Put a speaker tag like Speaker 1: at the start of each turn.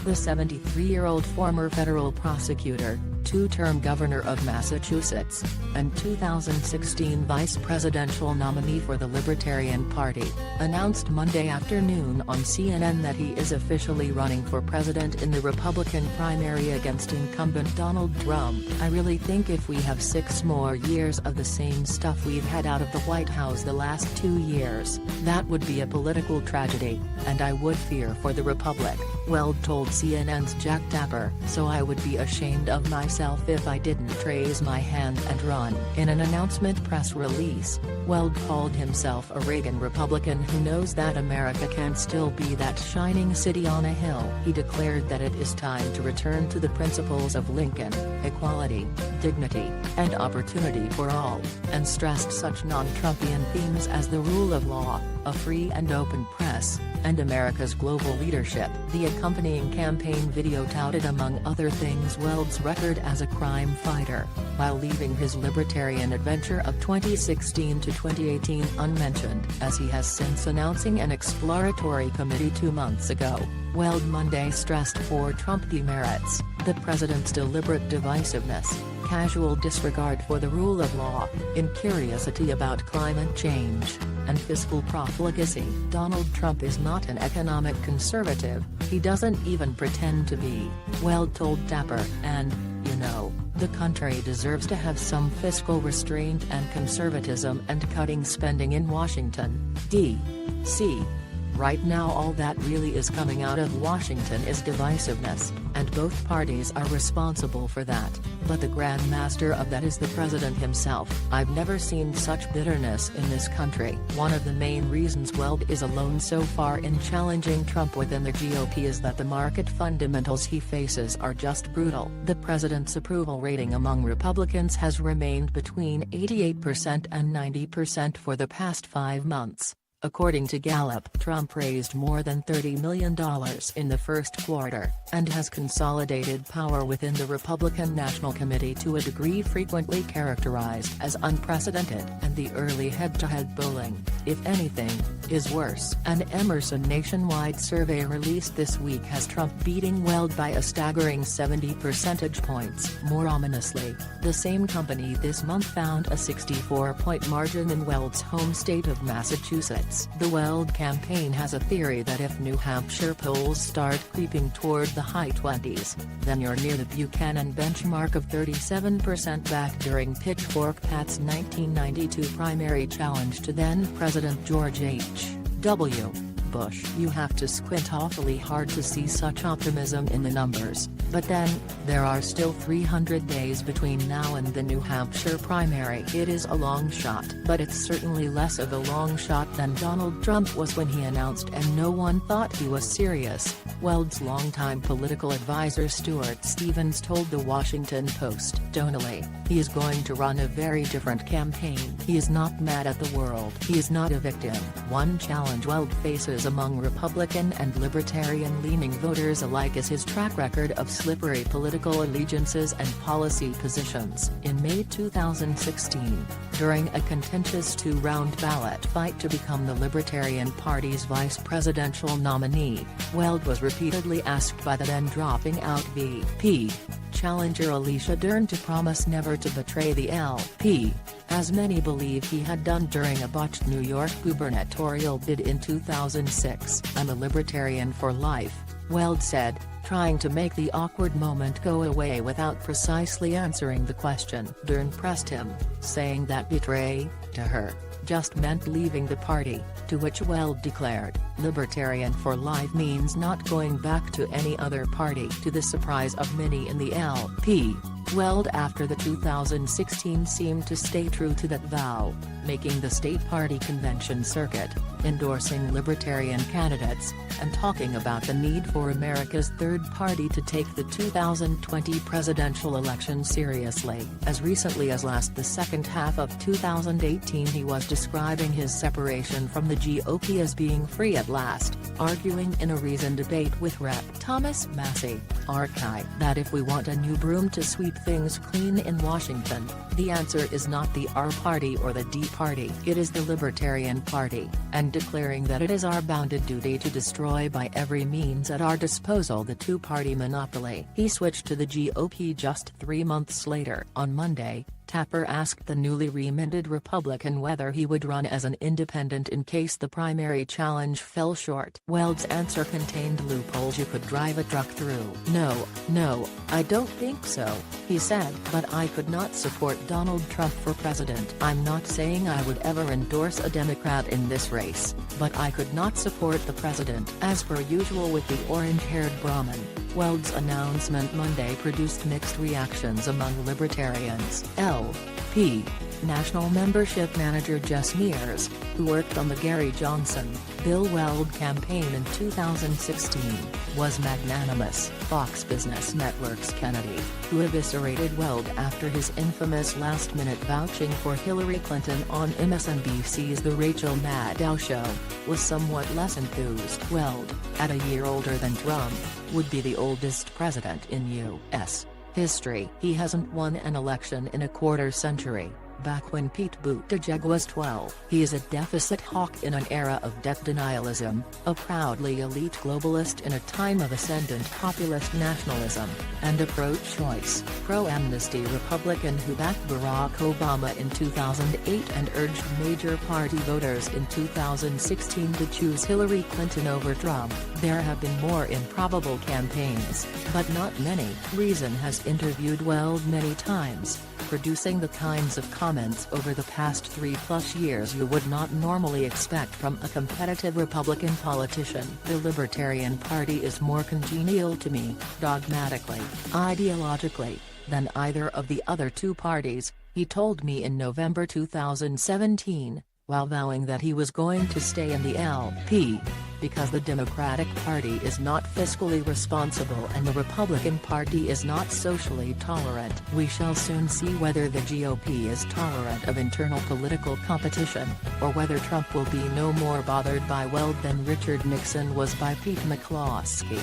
Speaker 1: The 73-year-old former federal prosecutor, two-term governor of Massachusetts, and 2016 vice presidential nominee for the Libertarian Party, announced Monday afternoon on CNN that he is officially running for president in the Republican primary against incumbent Donald Trump. "I really think if we have 6 more years of the same stuff we've had out of the White House the last 2 years, that would be a political tragedy, and I would fear for the Republic," Weld told CNN's Jack Tapper. "So I would be ashamed of myself if I didn't raise my hand and run." In an announcement press release, Weld called himself a Reagan Republican who knows that America can still be that shining city on a hill. He declared that it is time to return to the principles of Lincoln: equality, dignity, and opportunity for all, and stressed such non-Trumpian themes as the rule of law, a free and open press, and America's global leadership. The accompanying campaign video touted among other things Weld's record as a crime fighter, while leaving his libertarian adventure of 2016 to 2018 unmentioned, as he has since announcing an exploratory committee 2 months ago. Weld Monday stressed 4 Trump demerits: the president's deliberate divisiveness, casual disregard for the rule of law, incuriosity about climate change, and fiscal profligacy. "Donald Trump is not an economic conservative, he doesn't even pretend to be," Weld told Tapper, "and, you know, the country deserves to have some fiscal restraint and conservatism and cutting spending in Washington, D.C. Right now all that really is coming out of Washington is divisiveness, and both parties are responsible for that, but the grand master of that is the president himself. I've never seen such bitterness in this country." One of the main reasons Weld is alone so far in challenging Trump within the GOP is that the market fundamentals he faces are just brutal. The president's approval rating among Republicans has remained between 88% and 90% for the past 5 months. According to Gallup, Trump raised more than $30 million in the first quarter, and has consolidated power within the Republican National Committee to a degree frequently characterized as unprecedented. And the early head-to-head polling, if anything, is worse. An Emerson nationwide survey released this week has Trump beating Weld by a staggering 70 percentage points. More ominously, the same company this month found a 64-point margin in Weld's home state of Massachusetts. The Weld campaign has a theory that if New Hampshire polls start creeping toward the high 20s, then you're near the Buchanan benchmark of 37% back during Pitchfork Pat's 1992 primary challenge to then-President George H.W. Bush. You have to squint awfully hard to see such optimism in the numbers, but then, there are still 300 days between now and the New Hampshire primary. It is a long shot, but it's certainly less of a long shot than Donald Trump was when he announced and no one thought he was serious, Weld's longtime political advisor Stuart Stevens told the Washington Post. Tonally, he is going to run a very different campaign. He is not mad at the world. He is not a victim. One challenge Weld faces among Republican and Libertarian-leaning voters alike is his track record of slippery political allegiances and policy positions. In May 2016, during a contentious 2-round ballot fight to become the Libertarian Party's vice presidential nominee, Weld was repeatedly asked by the then-dropping-out VP challenger Alicia Dern to promise never to betray the LP, as many believe he had done during a botched New York gubernatorial bid in 2006. "I'm a libertarian for life," Weld said, trying to make the awkward moment go away without precisely answering the question. Dern pressed him, saying that betray, to her, just meant leaving the party, to which Weld declared, "Libertarian for life means not going back to any other party." To the surprise of many in the LP, Weld after the 2016 seemed to stay true to that vow, making the state party convention circuit, endorsing libertarian candidates, and talking about the need for America's third party to take the 2020 presidential election seriously. As recently as the second half of 2018 he was describing his separation from the GOP as being free at last, arguing in a Reason debate with Rep. Thomas Massey, Archive, that if we want a new broom to sweep keep things clean in Washington, the answer is not the R Party or the D Party. It is the Libertarian Party, and declaring that it is our bounded duty to destroy by every means at our disposal the two-party monopoly. He switched to the GOP just 3 months later. On Monday, Tapper asked the newly reminted Republican whether he would run as an independent in case the primary challenge fell short. Weld's answer contained loopholes you could drive a truck through. No, I don't think so, he said. But I could not support Donald Trump for president. I'm not saying I would ever endorse a Democrat in this race, but I could not support the president. As per usual with the orange-haired Brahmin, Weld's announcement Monday produced mixed reactions among libertarians. LP National Membership Manager Jess Mears, who worked on the Gary Johnson, Bill Weld campaign in 2016, was magnanimous. Fox Business Network's Kennedy, who eviscerated Weld after his infamous last-minute vouching for Hillary Clinton on MSNBC's The Rachel Maddow Show, was somewhat less enthused. Weld, at a year older than Trump, would be the oldest president in U.S. history. He hasn't won an election in a quarter-century, back when Pete Buttigieg was 12. He is a deficit hawk in an era of debt denialism, a proudly elite globalist in a time of ascendant populist nationalism, and a pro-choice, pro-amnesty Republican who backed Barack Obama in 2008 and urged major party voters in 2016 to choose Hillary Clinton over Trump. There have been more improbable campaigns, but not many. Reason has interviewed Weld many times, producing the kinds of comments over the past 3+ years you would not normally expect from a competitive Republican politician. The Libertarian Party is more congenial to me, dogmatically, ideologically, than either of the other two parties, he told me in November 2017, while vowing that he was going to stay in the LP. Because the Democratic Party is not fiscally responsible and the Republican Party is not socially tolerant. We shall soon see whether the GOP is tolerant of internal political competition, or whether Trump will be no more bothered by Weld than Richard Nixon was by Pete McCloskey.